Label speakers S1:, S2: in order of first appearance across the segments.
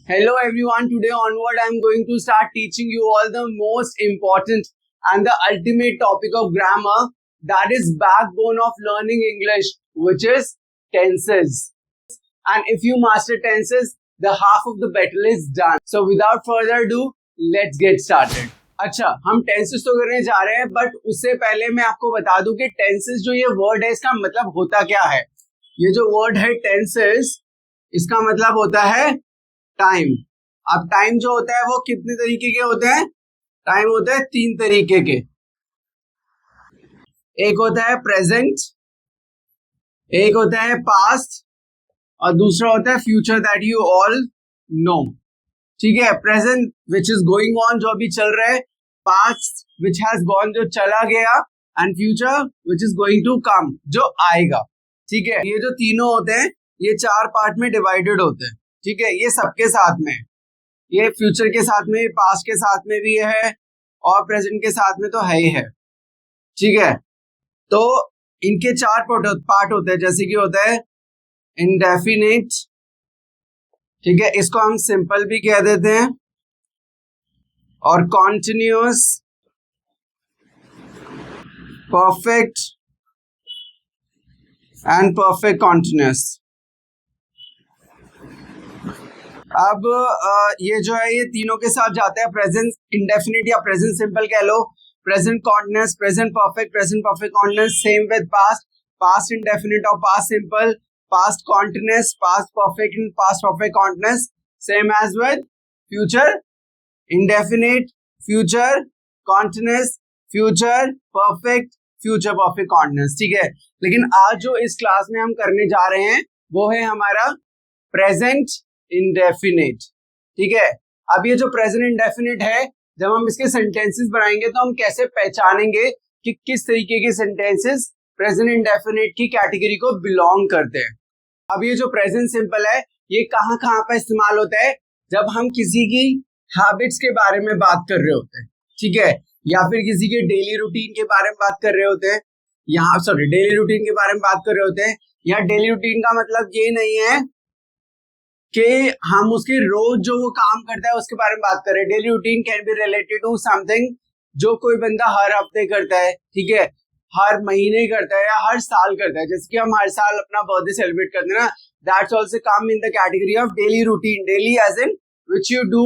S1: Hello everyone, today onward I am going to start teaching you all the most important and the ultimate topic of grammar, that is backbone of learning English, which is tenses. And if you master tenses, the half of the battle is done. So without further ado, let's get started. अच्छा, हम tenses तो करने जा रहे हैं, but उससे पहले मैं आपको बता दूं कि टेंसेस जो ये वर्ड है इसका मतलब होता क्या है। ये जो वर्ड है टेंसेस, इसका मतलब होता है टाइम। अब टाइम जो होता है वो कितने तरीके के होते हैं? टाइम होता है 3 तरीके के। एक होता है प्रेजेंट, एक होता है पास्ट और दूसरा होता है future, that you all know. ठीक है, present which is going on, जो अभी चल रहा है, पास्ट विच हैज गॉन, जो चला गया, and future which is going to come, जो आएगा। ठीक है, ये जो तीनों होते हैं ये 4 पार्ट में डिवाइडेड होते हैं। ठीक है, ये सबके साथ में, ये फ्यूचर के साथ में, पास्ट के साथ में भी है और प्रेजेंट के साथ में तो है ही है। ठीक है, तो इनके 4 पार्ट होते हैं, जैसे कि होता है इंडेफिनिट। ठीक है, इसको हम सिंपल भी कह देते हैं, और continuous, perfect and perfect continuous. अब ये जो है ये तीनों के साथ जाता है, प्रेजेंट इंडेफिनिट या प्रेजेंट सिंपल कह लो, present continuous, present perfect continuous. Same with past, past indefinite और past simple, past continuous, past perfect and past perfect continuous. Same as with future indefinite, future continuous, future perfect, future perfect continuous. ठीक है, लेकिन आज जो इस class में हम करने जा रहे हैं वो है हमारा प्रेजेंट इंडेफिनिट। ठीक है, अब ये जो प्रेजेंट इंडेफिनिट है, जब हम इसके सेंटेंसेस बनाएंगे तो हम कैसे पहचानेंगे कि किस तरीके के सेंटेंसेस प्रेजेंट इंडेफिनिट की कैटेगरी को बिलोंग करते हैं। अब ये जो प्रेजेंट सिंपल है ये कहाँ कहाँ पर इस्तेमाल होता है? जब हम किसी की हैबिट्स के बारे में बात कर रहे होते हैं, ठीक है, या फिर किसी के डेली रूटीन के बारे में बात कर रहे होते हैं, यहाँ डेली रूटीन के बारे में बात कर रहे होते हैं। यहाँ डेली रूटीन का मतलब ये नहीं है कि हम उसके रोज जो वो काम करता है उसके बारे में बात कर रहे हैं। Daily routine can be related to something जो कोई बंदा हर हफ्ते करता है, ठीक है, हर महीने करता है या हर साल करता है। जैसे कि हम हर साल अपना बर्थडे सेलिब्रेट करते हैं ना, that's also come in the category of daily routine. Daily as in which you do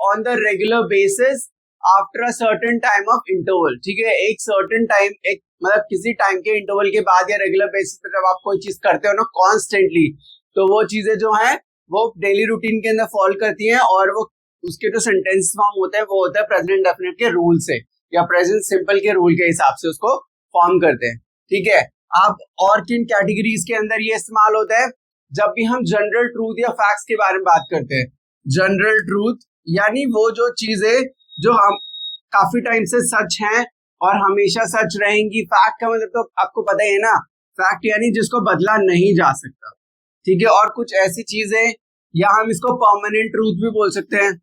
S1: on the regular basis after a certain time of interval. ठीक है, एक सर्टेन टाइम, एक मतलब किसी टाइम के इंटरवल के बाद या रेगुलर बेसिस पे जब आप कोई चीज करते हो ना कॉन्स्टेंटली, तो वो चीजें जो हैं वो डेली रूटीन के अंदर फॉल करती हैं, और वो उसके जो सेंटेंस फॉर्म होते हैं वो होता है प्रेजेंट इंडेफिनिट के रूल से या प्रेजेंट सिंपल के रूल के हिसाब से उसको फॉर्म करते हैं। ठीक है, अब और किन कैटेगरीज के अंदर ये इस्तेमाल होता है? जब भी हम जनरल ट्रूथ या फैक्ट्स के बारे में बात करते हैं। जनरल ट्रूथ यानी वो जो चीजें जो हम काफी टाइम से सच हैं और हमेशा सच रहेंगी। फैक्ट का मतलब तो आपको पता ही है ना, फैक्ट यानी जिसको बदला नहीं जा सकता। ठीक है, और कुछ ऐसी चीजें, या हम इसको परमानेंट ट्रूथ भी बोल सकते हैं।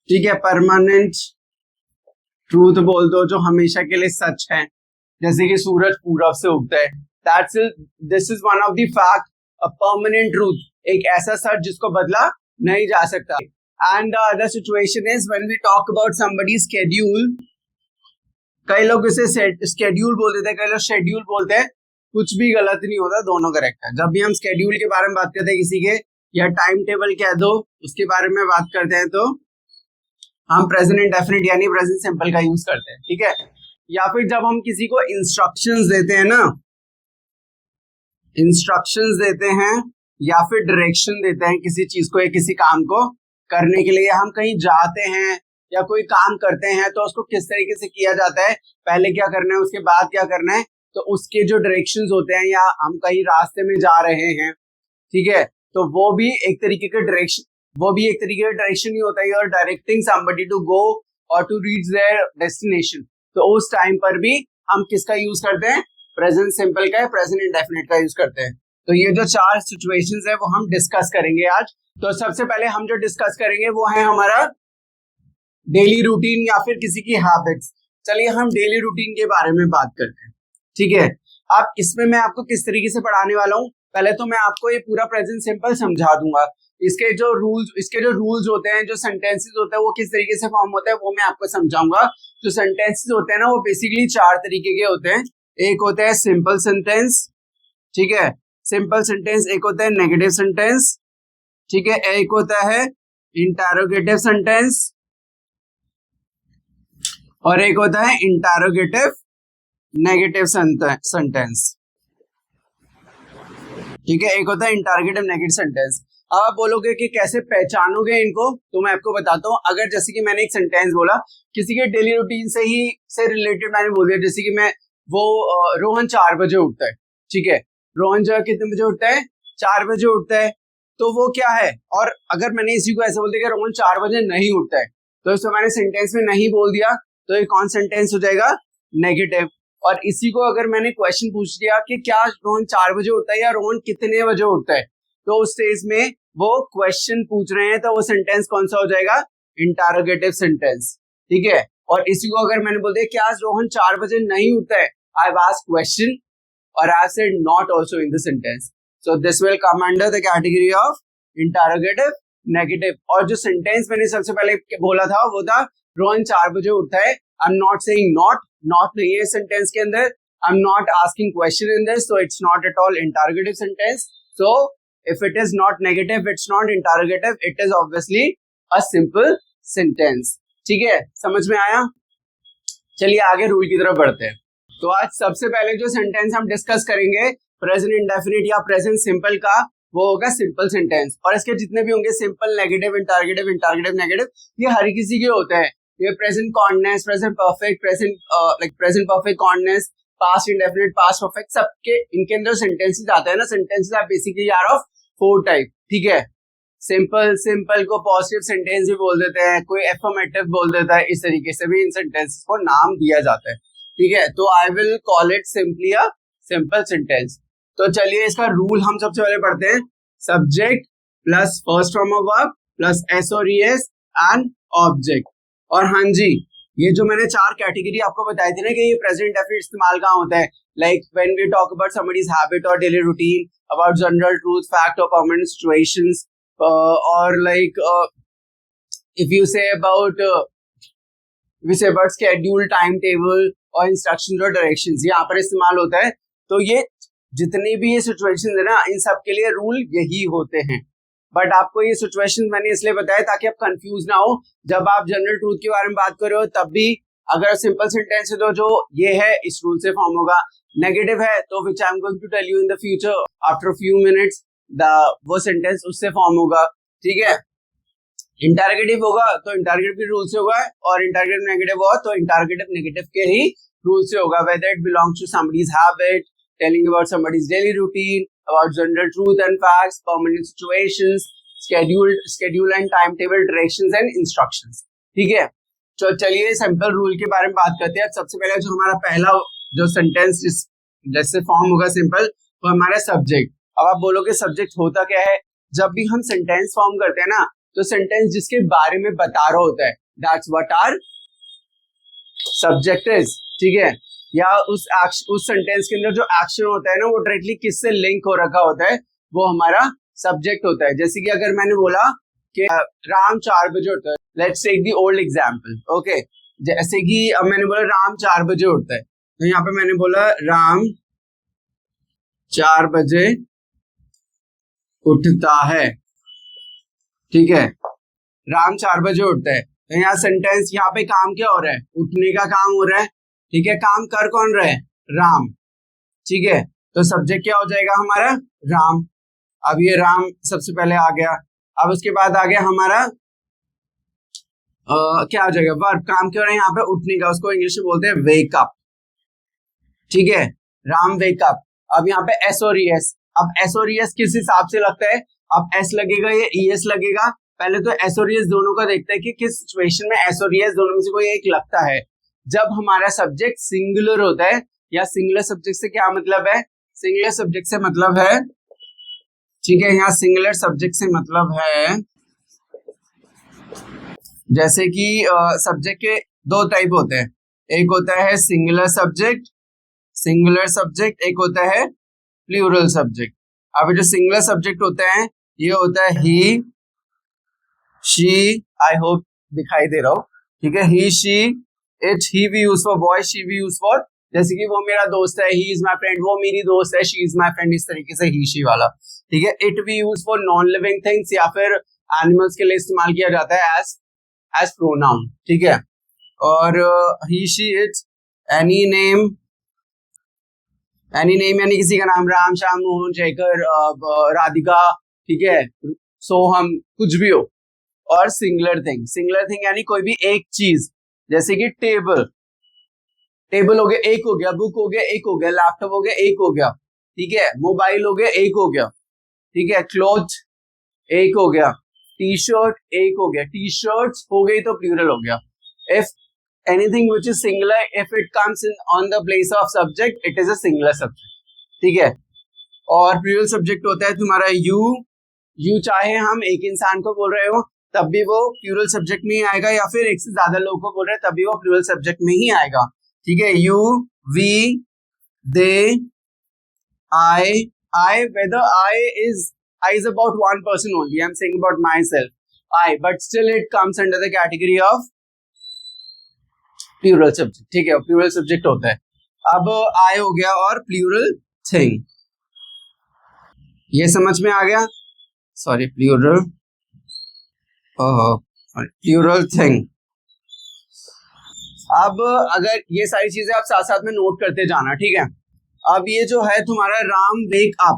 S1: ठीक है, परमानेंट ट्रूथ बोल दो, जो हमेशा के लिए सच है, जैसे कि सूरज पूरब से उगता है। This is one of the fact, a permanent truth, एक ऐसा सच जिसको बदला नहीं जा सकता। And the other situation is when we talk about somebody schedule. कई लोग इसे स्केड्यूल बोल देते हैं, कई लोग शेड्यूल बोलते हैं। कुछ भी गलत नहीं होता, दोनों करेक्ट है। जब भी हम स्केड्यूल के बारे में बात करते हैं किसी के, या टाइम टेबल कह दो, उसके बारे में बात करते हैं, तो हम प्रेजेंट इंडेफिनिट यानी प्रेजेंट सिंपल का यूज करते हैं। ठीक है, या फिर जब हम किसी को इंस्ट्रक्शंस देते हैं ना, इंस्ट्रक्शंस देते हैं या फिर डायरेक्शन देते हैं किसी चीज को या किसी काम को करने के लिए, हम कहीं जाते हैं या कोई काम करते हैं तो उसको किस तरीके से किया जाता है, पहले क्या करना है उसके बाद क्या करना है, तो उसके जो डायरेक्शंस होते हैं, या हम कहीं रास्ते में जा रहे हैं, ठीक है, तो वो भी एक तरीके का डायरेक्शन, वो भी एक तरीके का डायरेक्शन ही होता है, और डायरेक्टिंग समबडी टू गो और टू रीच देयर डेस्टिनेशन। तो उस टाइम पर भी हम किसका यूज करते हैं? प्रेजेंट सिंपल का, प्रेजेंट इंडेफिनिट का यूज करते हैं। तो ये जो 4 सिचुएशंस है वो हम डिस्कस करेंगे आज। तो सबसे पहले हम जो डिस्कस करेंगे वो है हमारा डेली रूटीन या फिर किसी की हैबिट्स। चलिए हम डेली रूटीन के बारे में बात करते हैं। ठीक है, अब इसमें मैं आपको किस तरीके से पढ़ाने वाला हूँ, पहले तो मैं आपको ये पूरा प्रेजेंट सिंपल समझा दूंगा, इसके जो रूल्स होते हैं, जो सेंटेंसेस होते हैं वो किस तरीके से फॉर्म होता है वो मैं आपको समझाऊंगा। जो सेंटेंसेस होते हैं ना वो बेसिकली 4 तरीके के होते हैं। एक होता है सिंपल सेंटेंस, ठीक है, सिंपल सेंटेंस। एक होता है नेगेटिव सेंटेंस, ठीक है। एक होता है इंटरोगेटिव सेंटेंस और एक होता है इंटरोगेटिव नेगेटिव सेंटेंस, ठीक है। एक होता है इंटरोगेटिव नेगेटिव सेंटेंस। अब आप बोलोगे कि कैसे पहचानोगे इनको, तो मैं आपको बताता हूँ। अगर जैसे कि मैंने एक सेंटेंस बोला किसी के डेली रूटीन से रिलेटेड मैंने बोल दिया, जैसे कि मैं रोहन 4 बजे उठता है, ठीक है। रोहन जो है कितने बजे उठता है? 4 बजे उठता है, तो वो क्या है। और अगर मैंने इसी को ऐसे बोल दिया कि रोहन 4 बजे नहीं उठता है, तो इसको मैंने सेंटेंस में नहीं बोल दिया, तो ये कौन सेंटेंस हो जाएगा? नेगेटिव। और इसी को अगर मैंने क्वेश्चन पूछ दिया कि क्या रोहन 4 बजे उठता है या रोहन कितने बजे उठता है, तो उस स्टेज में वो क्वेश्चन पूछ रहे हैं, तो वो सेंटेंस कौन सा हो जाएगा? इंटरोगेटिव सेंटेंस, ठीक है। और इसी को अगर मैंने बोल दिया क्या रोहन 4 बजे नहीं उठता है, आई हैव आस्क्ड क्वेश्चन और I have said not also in the sentence, so this will come under the category of interrogative negative. और जो सेंटेंस मैंने सबसे पहले बोला था वो था रोहन 4 बजे उठता है। I am not saying not नहीं है सेंटेंस के अंदर, I am not asking question in this, so it's not at all interrogative sentence. So if it is not negative, it's not interrogative, it is obviously a simple sentence, ठीक है। समझ में आया? चलिए आगे रूल की तरफ बढ़ते हैं। तो आज सबसे पहले जो सेंटेंस हम डिस्कस करेंगे प्रेजेंट इंडेफिनिट या प्रेजेंट सिंपल का, वो होगा सिंपल सेंटेंस। और इसके जितने भी होंगे simple, negative, interrogative, interrogative negative, ये हर किसी के होते हैं। ये present continuous, present perfect, present perfect continuous, past indefinite, past perfect, सबके इनके अंदर सेंटेंसेस आते हैं ना। Sentences are basically are of 4 type, ठीक है। सिंपल को पॉजिटिव सेंटेंस भी बोल देते हैं, कोई एफर्मेटिव बोल देता है, इस तरीके से भी इन सेंटेंसेस को नाम दिया जाता है, ठीक है। तो I will call it simply a simple sentence. तो चलिए इसका रूल हम सबसे पहले पढ़ते हैं। Subject plus first form of verb plus S और ईएस एंड ऑब्जेक्ट। और हाँ जी, ये जो मैंने 4 कैटेगरी आपको बताई थी ना कि ये प्रेजेंट इंडेफिनिट इस्तेमाल कहाँ होता है, like when we talk about somebody's habit और daily routine, about general truth, fact और परमानेंट सिचुएशंस, और like if you say about schedule, time table और इंस्ट्रक्शंस और डायरेक्शंस, यहाँ पर इस्तेमाल होता है। तो ये जितनी भी ये सिचुएशंस है ना, इन सब के लिए रूल यही होते हैं। बट आपको ये सिचुएशन मैंने इसलिए बताया ताकि आप कंफ्यूज ना हो। जब आप जनरल ट्रूथ के बारे में बात कर रहे हो तब भी अगर सिंपल सेंटेंस है तो जो ये है इस रूल से फॉर्म होगा। नेगेटिव है तो which I am going to tell you in the future after few minutes, वो सेंटेंस उससे फॉर्म होगा, ठीक है। इंटरोगेटिव होगा तो इंटरोगेटिव के रूल से होगा, और इंटरोगेटिव नेगेटिव होगा तो इंटरोगेटिव नेगेटिव के ही रूल से होगा। Whether it belongs to somebody's habit, telling about somebody's daily routine, about general truth and facts, permanent situations, schedule and timetable, directions and instructions, ठीक है। तो चलिए सिंपल रूल के बारे में बात करते हैं। सबसे पहले जो हमारा पहला जो सेंटेंस जैसे फॉर्म होगा सिंपल, वो हमारा सब्जेक्ट। अब आप बोलोगे सब्जेक्ट होता क्या है? जब भी हम सेंटेंस फॉर्म करते हैं ना, तो सेंटेंस जिसके बारे में बता रहा होता है, that's what our subject is, ठीक है। या उस सेंटेंस के अंदर जो एक्शन होता है ना, वो डायरेक्टली किससे लिंक हो रखा होता है, वो हमारा सब्जेक्ट होता है। जैसे कि अगर मैंने बोला कि राम 4 बजे उठता है, let's take the old example, okay. जैसे कि अब मैंने बोला राम 4 बजे उठता है, तो यहाँ पे मैंने बोला राम 4 बजे उठता है, ठीक है। राम 4 बजे उठता है, तो यहाँ सेंटेंस, यहाँ पे काम क्या हो रहा है? उठने का काम हो रहा है, ठीक है। काम कर कौन रहे? राम, ठीक है। तो सब्जेक्ट क्या हो जाएगा हमारा? राम। अब ये राम सबसे पहले आ गया। अब उसके बाद आ गया हमारा क्या हो जाएगा? वर्ब। काम क्या हो रहा है यहाँ पे? उठने का, उसको इंग्लिश में बोलते हैं वेक अप, ठीक है। Ram wake up. अब यहाँ पे एस और ईएस। अब एस और ईएस किस हिसाब से लगता है? अब एस लगेगा या ईएस लगेगा? पहले तो एस और ईएस दोनों का देखते हैं कि किस सिचुएशन में एस और ईएस दोनों में से कोई एक लगता है। जब हमारा सब्जेक्ट सिंगुलर होता है, या सिंगुलर सब्जेक्ट से क्या मतलब है? सिंगुलर सब्जेक्ट से मतलब है, ठीक है, यहाँ सिंगुलर सब्जेक्ट से मतलब है, जैसे कि सब्जेक्ट के 2 टाइप होते हैं। एक होता है सिंगुलर सब्जेक्ट, एक होता है प्लूरल सब्जेक्ट। अब जो सिंगुलर सब्जेक्ट होते हैं ये होता है ही शी, आई होप दिखाई दे रहा हो, ठीक है, he she it, he we use for boy, she we use for, जैसे कि वो मेरा दोस्त है, ही इज माई फ्रेंड, वो मेरी दोस्त है, शी इज माई फ्रेंड, इस तरीके से ही शी वाला, ठीक है। It we use for non living things या फिर एनिमल्स के लिए इस्तेमाल किया जाता है एज प्रोनाउन, ठीक है। और ही शी इट, एनी नेम यानी किसी का नाम, राम श्याम मोहन शेखर राधिका, ठीक है, सोहम, कुछ भी हो। और सिंगुलर थिंग यानी कोई भी एक चीज, जैसे कि टेबल हो गया, एक हो गया, बुक हो गया, एक हो गया, लैपटॉप हो गया, एक हो गया, ठीक है, मोबाइल हो गया, एक हो गया, ठीक है, क्लॉथ एक हो गया, टी शर्ट एक हो गया, टी शर्ट्स हो गई तो प्लूरल हो गया। If anything which is singular, if it comes in on the place of subject, it is a singular subject, ठीक है। और प्लूरल सब्जेक्ट होता है तुम्हारा यू चाहे हम एक इंसान को बोल रहे हो तब भी वो प्लूरल सब्जेक्ट में ही आएगा, या फिर एक से ज्यादा लोगों को बोल रहे हैं तब भी वो प्लूरल सब्जेक्ट में ही आएगा, ठीक है। You, we, they, I, whether I is about one person only, I'm saying about myself, I, but still it comes under the category of plural subject, ठीक है, प्लूरल सब्जेक्ट होता है। अब I हो गया और प्लूरल थिंग, ये समझ में आ गया, सॉरी प्लूरल थिंग। अब अगर ये सारी चीजें आप साथ साथ में नोट करते जाना, ठीक है। अब ये जो है तुम्हारा राम वेक अप,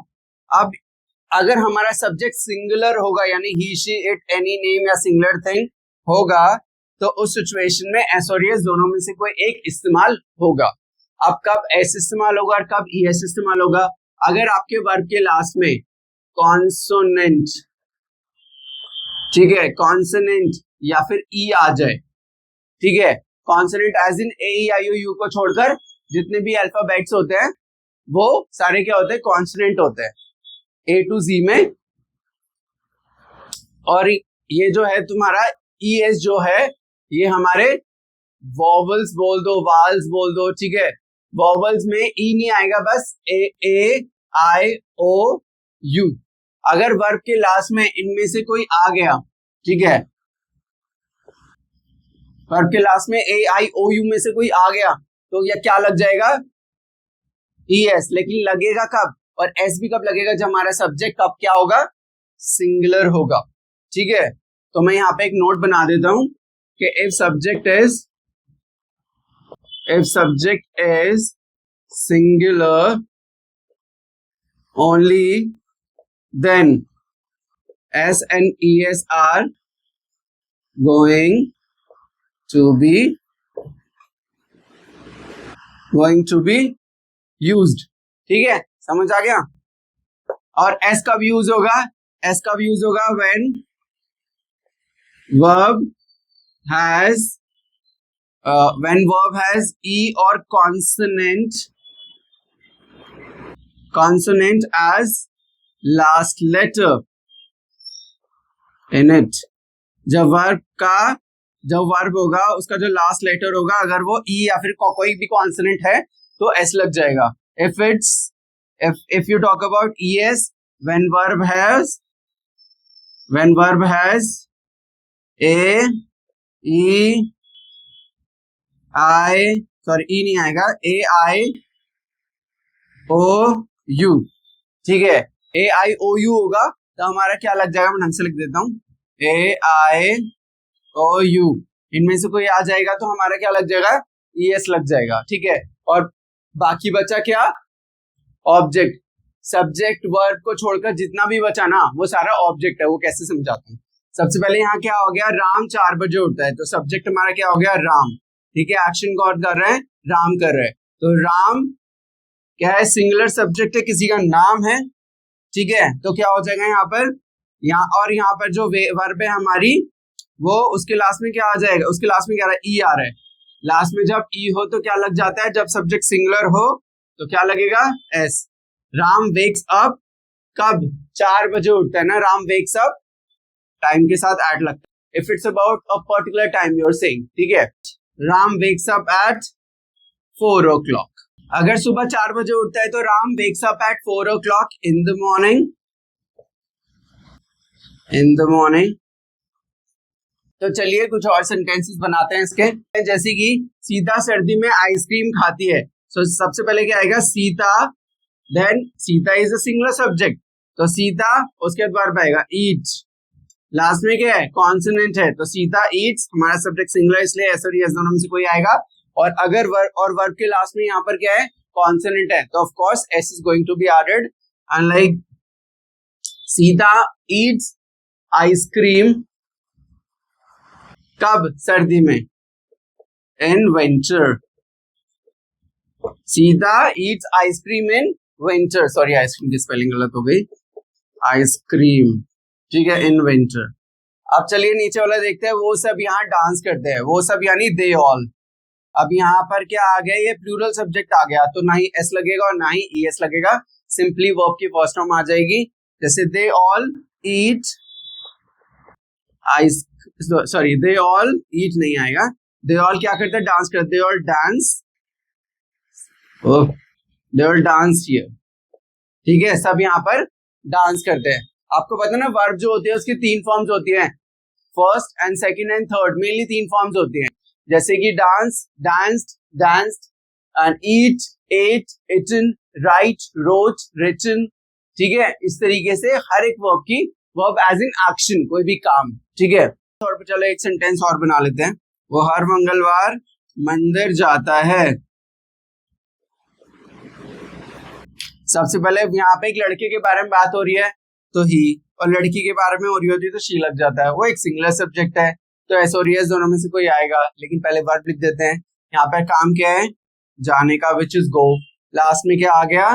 S1: अब अगर हमारा सब्जेक्ट सिंगुलर होगा यानी ही शी इट एनी नेम या सिंगुलर थिंग होगा तो उस सिचुएशन में एस और एस दोनों में से कोई एक इस्तेमाल होगा। अब कब एस इस्तेमाल होगा और कब ई एस इस्तेमाल होगा? अगर आपके वर्ब के लास्ट में कॉन्सोनेंट, ठीक है, कॉन्सोनेंट या फिर ई आ जाए, ठीक है, consonant as in A I O U को छोड़कर जितने भी अल्फाबेट्स होते हैं वो सारे क्या होते हैं? कॉन्सोनेंट होते हैं ए टू जी में। और ये जो है तुम्हारा ई एस जो है ये हमारे वॉवल्स बोल दो, वाल्स बोल दो, ठीक है। वॉवल्स में ई नहीं आएगा, बस ए आई ओ यू। अगर वर्ब के लास्ट में इनमें से कोई आ गया, ठीक है, वर्ब के लास्ट में ए आई ओ यू में से कोई आ गया तो यह क्या लग जाएगा? E S. लेकिन लगेगा कब? और एस भी कब लगेगा? जब हमारा सब्जेक्ट कब क्या होगा? सिंगुलर होगा, ठीक है। तो मैं यहाँ पे एक नोट बना देता हूं कि if subject is singular only then S and E S are going to be used, ठीक है, समझ आ गया। और एस कब यूज होगा? एस कब यूज होगा? When verb has e or consonant as last letter in it। जब वर्ब होगा उसका जो लास्ट लेटर होगा अगर वो ई या फिर कोई भी कॉन्सोनेंट है तो एस लग जाएगा। if you talk about es, when verb has a e i, sorry e नहीं आएगा, ए आई ओ यू, ठीक है, ए आई ओ यू होगा तो हमारा क्या लग जाएगा? मैं ढंग से लिख देता हूं, ए आई ओ यू। इनमें से कोई आ जाएगा तो हमारा क्या लग जाएगा? ई एस लग जाएगा, ठीक है। और बाकी बचा क्या? ऑब्जेक्ट। सब्जेक्ट वर्ब को छोड़कर जितना भी बचा ना वो सारा ऑब्जेक्ट है। वो कैसे समझाता हूँ। सबसे पहले यहाँ क्या हो गया? राम 4 बजे उठता है तो सब्जेक्ट हमारा क्या हो गया? राम, ठीक है। एक्शन कौन कर रहे हैं? राम कर रहे हैं। तो राम क्या है? सिंगुलर सब्जेक्ट है, किसी का नाम है, ठीक है। तो क्या हो जाएगा यहाँ पर? और यहाँ पर जो वर्ब है हमारी वो उसके लास्ट में क्या आ जाएगा? उसके लास्ट में क्या आ रहा है? ई आ रहा है। लास्ट में जब ई हो तो क्या लग जाता है? जब सब्जेक्ट सिंगुलर हो तो क्या लगेगा? एस। राम वेक्स अप कब? 4 बजे उठता है ना। राम वेक्स अप टाइम के साथ एट लगता है। If it's about a particular time you are saying, ठीक है। Ram wakes up at 4 o'clock। अगर सुबह 4 बजे उठता है तो Ram wakes up at 4 o'clock in the morning. In the morning. तो चलिए कुछ और सेंटेंसेस बनाते हैं इसके, जैसे कि सीता सर्दी में आइसक्रीम खाती है। सो सबसे पहले क्या आएगा, Sita, then Sita is a singular subject, तो सीता, उसके बाद वर्ब आएगा ईट, लास्ट में क्या है, कॉन्सोनेंट है, तो सीता ईट्स, हमारा सब्जेक्ट सिंगुलर इसलिए एस और एस दोनों में से कोई आएगा। और अगर वर्ब के लास्ट में यहाँ पर क्या है, कॉन्सोनेंट है, तो of course S is going to be added. Unlike Sita eats ice cream कब, सर्दी में, in winter. Sita eats ice cream in winter, sorry ice cream की स्पेलिंग गलत हो गई, आइसक्रीम, ठीक है, इन विंटर। अब चलिए नीचे वाला देखते हैं, वो सब यहाँ डांस करते हैं, वो सब यानी दे ऑल। अब यहाँ पर क्या आ गया, ये प्लूरल सब्जेक्ट आ गया, तो ना ही एस लगेगा और ना ही ई एस लगेगा, सिंपली वर्ब की फर्स्ट फॉर्म आ जाएगी, जैसे they all eat ice, sorry they all eat नहीं आएगा, दे ऑल क्या करते हैं, डांस करते, they all dance, they all dance here, ठीक है, सब यहाँ पर डांस करते हैं। आपको पता है ना, वर्ब जो होती है उसकी तीन फॉर्म्स होती हैं, first and second and third, mainly तीन फॉर्म्स होती हैं, जैसे कि dance, danced, danced, and eat, ate, eaten, write, wrote, written, ठीक है, इस तरीके से हर एक वर्ब की, वर्ब एज इन एक्शन, कोई भी काम, ठीक है। और चलो एक सेंटेंस और बना लेते हैं, वो हर मंगलवार मंदिर जाता है। सबसे पहले यहाँ पे एक लड़के के बारे में बात हो रही है तो ही, और लड़की के बारे में हो रही होती है तो शी लग जाता है, वो एक सिंगुलर सब्जेक्ट है, तो एस और एस दोनों में से कोई आएगा, लेकिन पहले वर्ब लिख देते हैं। यहाँ पर काम क्या है, जाने का, विच इज गो, लास्ट में क्या आ गया,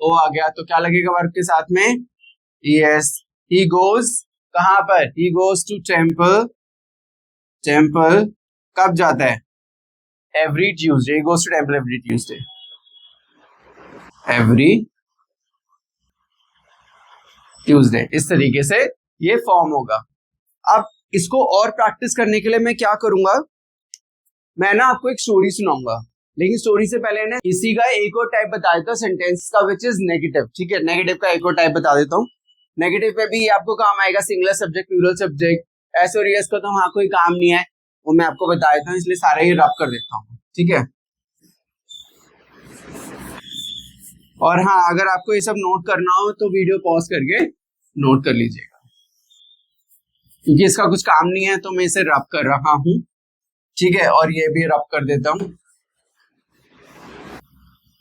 S1: ओ आ गया, तो क्या लगेगा वर्ब के साथ में, यस, ही गोज, कहां पर, he goes to temple, temple कब जाता है, every Tuesday, he goes to temple every Tuesday, every Tuesday, इस तरीके से ये फॉर्म होगा। अब इसको और प्रैक्टिस करने के लिए मैं क्या करूंगा, मैं ना आपको एक स्टोरी सुनाऊंगा, लेकिन स्टोरी से पहले ना इसी का एक और टाइप बता देता हूँ सेंटेंस का, विच इज नेगेटिव, ठीक है, नेगेटिव का एक और टाइप बता देता हूँ। नेगेटिव पे भी आपको काम आएगा, singular subject, plural subject, S और एस का तो वहां कोई काम नहीं है, वो मैं आपको बता देता हूँ, इसलिए सारे ही रब कर देता हूँ, ठीक है। और हाँ, अगर आपको ये सब नोट करना हो तो वीडियो पॉज करके नोट कर लीजिएगा, क्योंकि इसका कुछ काम नहीं है तो मैं इसे रब कर रहा हूं, ठीक है, और ये भी रब कर देता हूं।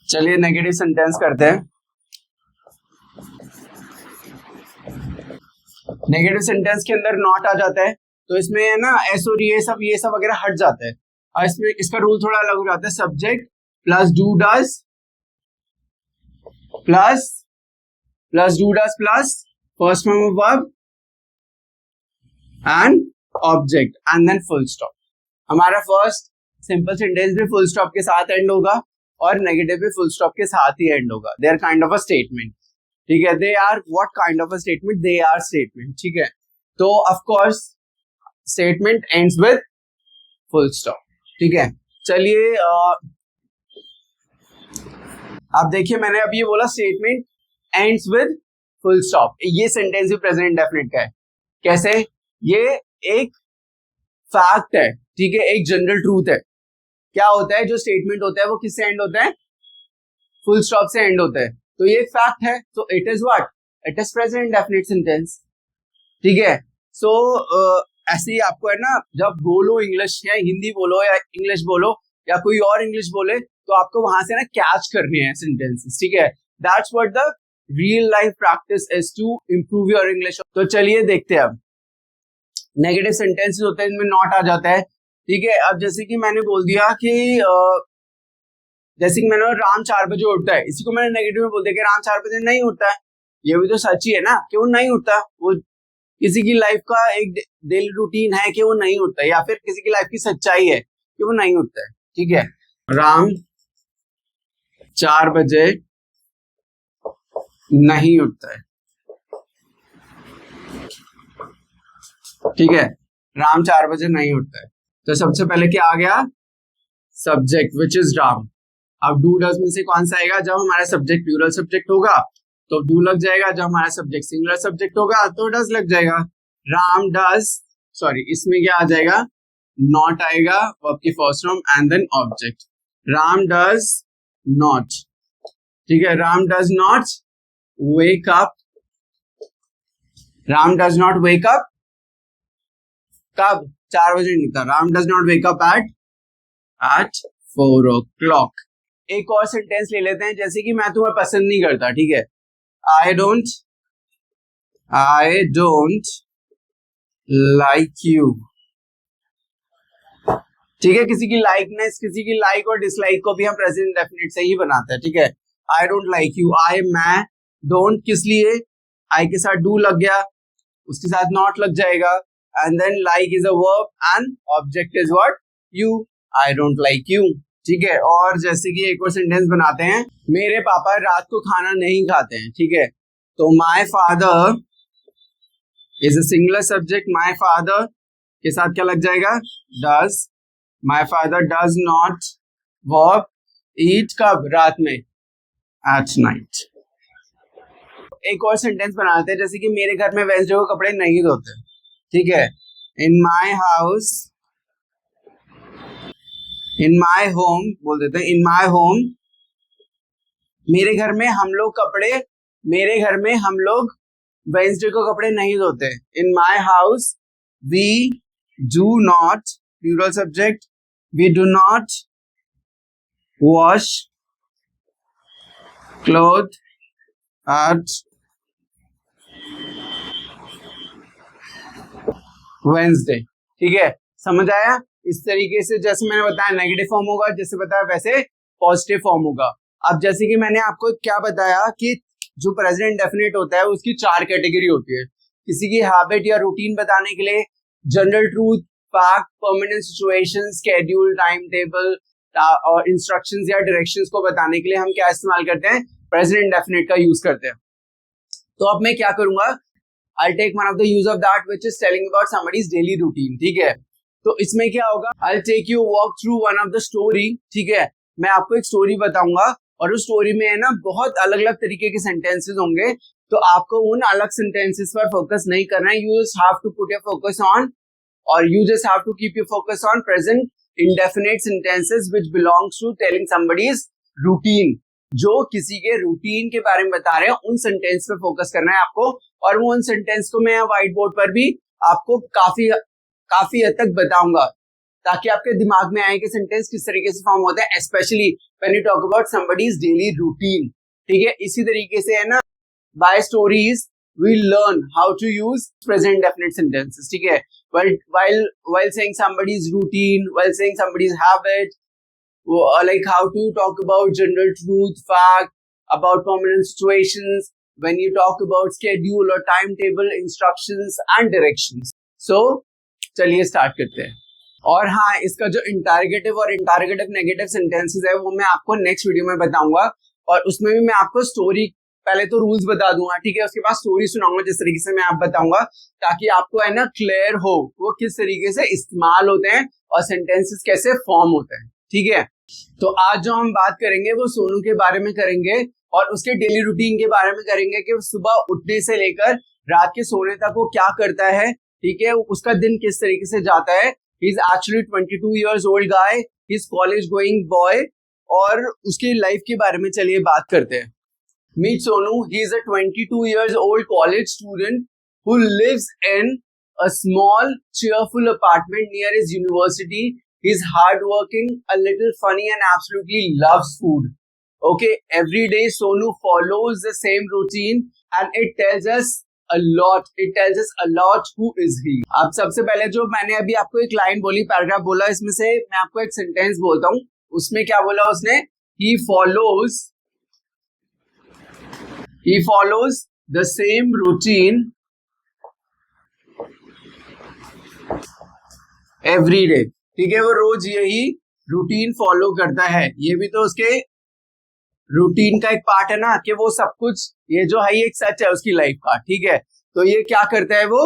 S1: चलिए नेगेटिव सेंटेंस करते हैं। नेगेटिव सेंटेंस के अंदर नॉट आ जाता है, तो इसमें है ना एस और ये सब वगैरह हट जाता है, और इसमें इसका रूल थोड़ा अलग हो जाता है, subject plus do does plus do does plus first form of verb and object and then full stop. हमारा फर्स्ट सिंपल सेंटेंस भी फुल स्टॉप के साथ एंड होगा और नेगेटिव भी फुल स्टॉप के साथ ही एंड होगा, they are kind of a statement, ठीक है, they are what kind of a statement, they are statement, ठीक है, तो of course statement ends with full stop, ठीक है। चलिए आप देखिए, मैंने अभी ये बोला statement ends with full stop, ये सेंटेंस भी प्रेजेंट इंडेफिनिट का है। कैसे, ये एक फैक्ट है, ठीक है, एक जनरल ट्रूथ है। क्या होता है, जो स्टेटमेंट होता है वो किससे एंड होता है, फुल स्टॉप से एंड होता है, तो ये एक फैक्ट है, तो it is what, it is present indefinite sentence, ठीक है। सो ऐसे ही आपको है ना, जब बोलो इंग्लिश या हिंदी बोलो या इंग्लिश बोलो या कोई और इंग्लिश बोले, तो आपको वहां से ना कैच करने हैं सेंटेंसेस, ठीक है, that's what the real life practice is to improve your English. तो चलिए देखते हैं, अब नेगेटिव सेंटेंसेस होते हैं, इनमें नॉट आ जाता है, ठीक है। अब जैसे कि मैंने बोल दिया कि जैसे कि मैंने राम 4 बजे उठता है, इसी को मैंने नेगेटिव में बोल दिया कि राम 4 बजे नहीं उठता है, ये भी तो सच ही है ना कि वो नहीं उठता, वो किसी की लाइफ का एक डेली रूटीन है कि वो नहीं उठता, या फिर किसी की लाइफ की सच्चाई है कि वो नहीं उठता है, ठीक है। राम 4 बजे नहीं उठता है, ठीक है, राम 4 बजे नहीं उठता है, तो सबसे पहले क्या आ गया, सब्जेक्ट विच इज राम। अब डू डज में से कौन सा आएगा, जब हमारा सब्जेक्ट प्लूरल सब्जेक्ट होगा तो डू लग जाएगा, जब हमारा सब्जेक्ट सिंगुलर सब्जेक्ट होगा तो डज लग जाएगा। राम डज, सॉरी इसमें क्या आ जाएगा, नॉट आएगा वर्ब की first form and then object. Ram does not, ठीक है, Ram does not wake up, Ram does not wake up कब, 4 बजे नहीं था, Ram does not wake up at 4 o'clock। एक और सेंटेंस ले लेते हैं, जैसे कि मैं तुम्हें पसंद नहीं करता, ठीक है, आई डोंट लाइक यू, ठीक है, किसी की लाइकनेस, किसी की लाइक और डिसलाइक को भी हम प्रेजेंट इंडेफिनिट से ही बनाते हैं, ठीक है। आई डोंट लाइक यू, आई मैं, डोंट किस लिए, आई के साथ डू लग गया, उसके साथ नॉट लग जाएगा, and then like is a verb and object is what, you, I don't like you, ठीक है। और जैसे कि एक और सेंटेंस बनाते हैं, मेरे पापा रात को खाना नहीं खाते हैं, ठीक है, तो my father is a singular subject, my father के साथ क्या लग जाएगा, does, my father does not verb eat कब, रात में, एट नाइट। एक और सेंटेंस बनाते हैं, जैसे कि मेरे घर में वेंसडे को कपड़े नहीं धोते, ठीक है, इन my house, in my home बोल देते हैं, इन माय होम, मेरे घर में हम लोग कपड़े, मेरे घर में हम लोग वेंसडे को कपड़े नहीं धोते, in my house we do not, plural subject, we do not wash cloth at Wednesday, ठीक है, समझ आया। इस तरीके से जैसे मैंने बताया नेगेटिव फॉर्म होगा, जैसे बताया वैसे पॉजिटिव फॉर्म होगा। अब जैसे कि मैंने आपको क्या बताया कि जो प्रेजेंट इंडेफिनिट होता है उसकी 4 कैटेगरी होती है, किसी की हैबिट या रूटीन बताने के लिए, general truth, fact, permanent situation, schedule, time table और इंस्ट्रक्शंस या डायरेक्शंस को बताने के लिए हम क्या इस्तेमाल करते हैं, प्रेजेंट इंडेफिनिट का यूज करते हैं। तो अब मैं क्या करूंगा, I'll take one of the use of that which is telling about somebody's daily routine, ठीक है। तो इसमें क्या होगा, I'll take you walk through one of the story, ठीक है, मैं आपको एक स्टोरी बताऊंगा और उस स्टोरी में है ना बहुत अलग अलग तरीके के सेंटेंसेस होंगे, तो आपको उन अलग सेंटेंसेस पर फोकस नहीं करना है, you just have to put your focus on, or you just have to keep your focus on present indefinite sentences which belongs to telling somebody's routine, जो किसी के रूटीन के बारे में बता रहे हैं, उन सेंटेंस पे फोकस करना है आपको। और वो उन सेंटेंस को मैं व्हाइट बोर्ड पर भी आपको काफी हद तक बताऊंगा, ताकि आपके दिमाग में आए कि सेंटेंस किस तरीके से फॉर्म होता है, specially when you talk about somebody's daily routine, ठीक है। इसी तरीके से है ना, by stories we learn how to use present definite sentences, ठीक है, while saying somebody's routine, while saying somebody's habit, like how to talk about general truth, fact, about permanent situations, when you talk about schedule or timetable, instructions and directions. So चलिए start करते हैं। और हाँ, इसका जो interrogative और interrogative negative sentences है वो मैं आपको नेक्स्ट वीडियो में बताऊंगा, और उसमें भी मैं आपको स्टोरी, पहले तो रूल्स बता दूंगा, ठीक है, उसके बाद स्टोरी सुनाऊंगा जिस तरीके से मैं आप बताऊंगा, ताकि आपको है ना क्लियर हो वो किस तरीके से इस्तेमाल होते हैं और सेंटेंसेस कैसे फॉर्म होते हैं, ठीक है। तो आज जो हम बात करेंगे वो सोनू के बारे में करेंगे और उसके डेली रूटीन के बारे में करेंगे कि सुबह उठने से लेकर रात के सोने तक वो क्या करता है, ठीक है, उसका दिन किस तरीके से जाता है। He is actually 22 years old guy, he is college going boy, और उसकी लाइफ के बारे में चलिए बात करते हैं। Meet Sonu, he is a 22 years old college student who lives in a small cheerful apartment near his university. He's hardworking, a little funny, and absolutely loves food. Okay, every day Sonu follows the same routine, and it tells us a lot. It tells us a lot who is he. अब सबसे पहले जो मैंने अभी आपको एक line बोली, paragraph बोला, इसमें से मैं आपको एक सेंटेंस बोलता हूँ। उसमें क्या बोला उसने, he follows the same routine every day, ठीक है, वो रोज यही रूटीन फॉलो करता है। ये भी तो उसके रूटीन का एक पार्ट है ना, कि वो सब कुछ, ये जो है ये एक सच है उसकी लाइफ का, ठीक है। तो ये क्या करता है, वो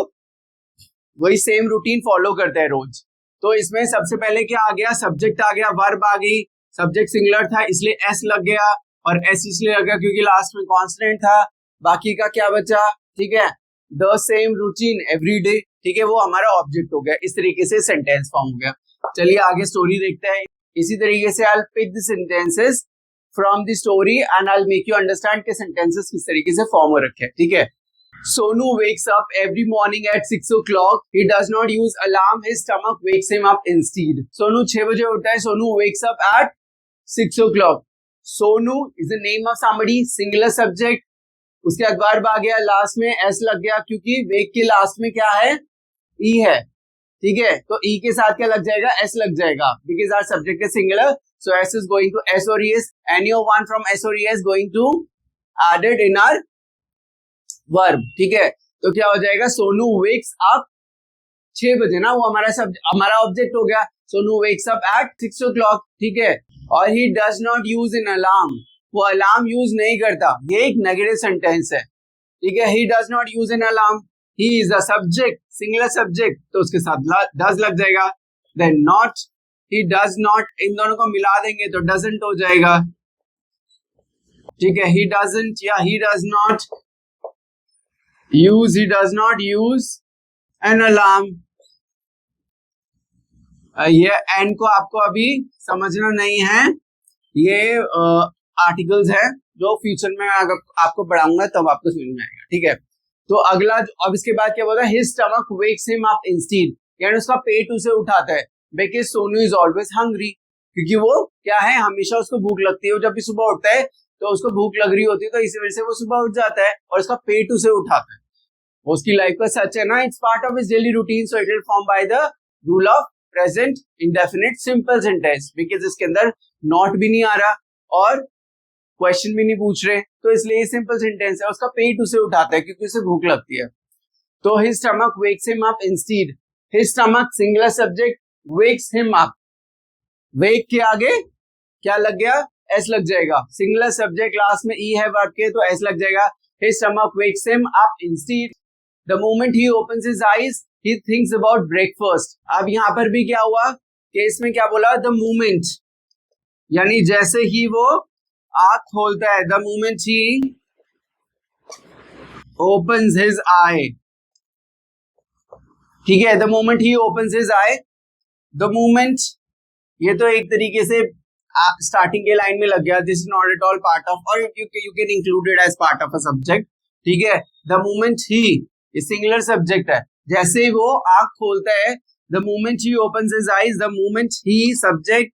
S1: वही सेम रूटीन फॉलो करता है रोज। तो इसमें सबसे पहले क्या आ गया, सब्जेक्ट आ गया, वर्ब आ गई, सब्जेक्ट सिंगुलर था इसलिए एस लग गया, और एस इसलिए लग गया क्योंकि लास्ट में कॉन्स्टेंट था। बाकी का क्या बचा, ठीक है, the same routine every day, ठीक है, वो हमारा ऑब्जेक्ट हो गया। इस तरीके से सेंटेंस फॉर्म हो गया। चलिए आगे स्टोरी देखते हैं। इसी तरीके से I pick the sentences from the story and I make you understand के सेंटेंसेस किस तरीके से फॉर्म हो रखे हैं, ठीक है। Sonu wakes up every morning at 6 o'clock. He does not use alarm. His stomach wakes him up instead. Sonu 6 बजे उठता है. Sonu wakes up at 6 o'clock. Sonu is the name of somebody, singular subject. उसके बाद verb आ गया, last में S लग गया क्योंकि वेक के लास्ट में क्या है, ई है, ठीक है। तो ई के साथ क्या लग जाएगा, एस लग जाएगा, because our subject is singular, so s is going to s और s, any one from s और s going to added in our verb, ठीक है। तो क्या हो जाएगा, सोनू वेक्स अप 6 बजे ना, वो हमारा ऑब्जेक्ट हो गया। Sonu wax up eight 6 o'clock, ठीक है। और he does not use an alarm, वो अलार्म यूज नहीं करता, ये एक नेगेटिव सेंटेंस है, ठीक है। He does not use an alarm, he is a subject, singular subject, तो उसके साथ डज लग जाएगा। Then not, he does not, इन दोनों को मिला देंगे तो डजंट हो जाएगा, ठीक है। ही डजंट या ही does not use, he does not use an alarm. ये एन को आपको अभी समझना नहीं है, ये आर्टिकल्स है जो फ्यूचर में अगर आपको पढ़ाऊंगा तब आपको समझ में आएगा, ठीक है। तो अगला, अब इसके बाद क्या बोला, his stomach wakes him up instead, यानी उसका पेट उसे उठाता है, because Sonu is always hungry, क्योंकि वो क्या है, हमेशा उसको भूख लगती है, वो जब भी सुबह उठता है तो उसको भूख लग रही होती है, तो इसी वजह से वो सुबह उठ जाता है और उसका पेट उसे उठाता है। उसकी लाइफ का सच है ना, it's part of his daily routine, so it will form by the rule of present indefinite simple sentence, because इसके अंदर नॉट भी नहीं आ रहा और क्वेश्चन भी नहीं पूछ रहे, तो इसलिए सिंपल सेंटेंस है। उसका पेट उसे उठाता है क्योंकि उसे भूख लगती है। तो his stomach wakes him up instead, his stomach singular subject, wakes him up, wake के आगे क्या लग गया, एस लग जाएगा, सिंगुलर सब्जेक्ट लास्ट में ई है वर्ब के, तो एस लग जाएगा। His stomach wakes him up instead, the moment he opens his eyes he thinks about breakfast. अब यहाँ पर भी क्या हुआ, केस में क्या बोला, द मोमेंट, यानी जैसे ही वो आंख खोलता है, the moment he opens his eye, ठीक है, the moment he opens his eye, the moment, ये तो एक तरीके से स्टार्टिंग के लाइन में लग गया, this is not at all part of, और you can include it as part of a subject, ठीक है। द मोमेंट ही, ये सिंगुलर सब्जेक्ट है, जैसे ही वो आंख खोलता है, the moment he opens his eyes, the moment he subject,